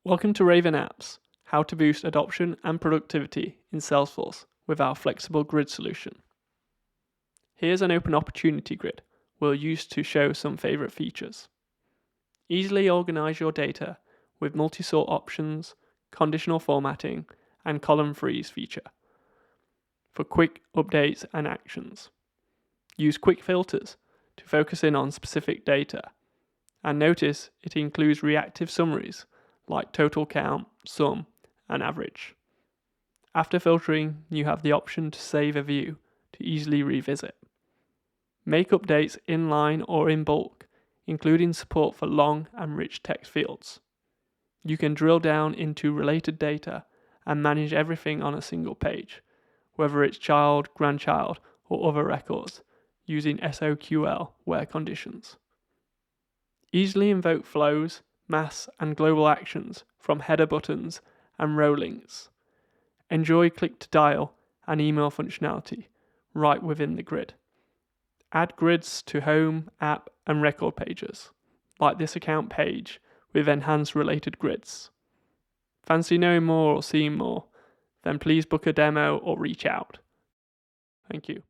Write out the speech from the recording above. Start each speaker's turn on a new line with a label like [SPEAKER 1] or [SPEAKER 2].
[SPEAKER 1] Welcome to RavenApps, how to boost adoption and productivity in Salesforce with our flexible grid solution. Here's an open opportunity grid we'll use to show some favorite features. Easily organize your data with multi-sort options, conditional formatting, and column freeze feature for quick updates and actions. Use quick filters to focus in on specific data, and notice it includes reactive summaries like total count, sum, and average. After filtering, you have the option to save a view to easily revisit. Make updates inline or in bulk, including support for long and rich text fields. You can drill down into related data and manage everything on a single page, whether it's child, grandchild, or other records, using SOQL where conditions. Easily invoke flows, mass and global actions from header buttons and row links. Enjoy click to dial and email functionality right within the grid. Add grids to home, app and record pages, like this account page with enhanced related grids. Fancy knowing more or seeing more? Then please book a demo or reach out. Thank you.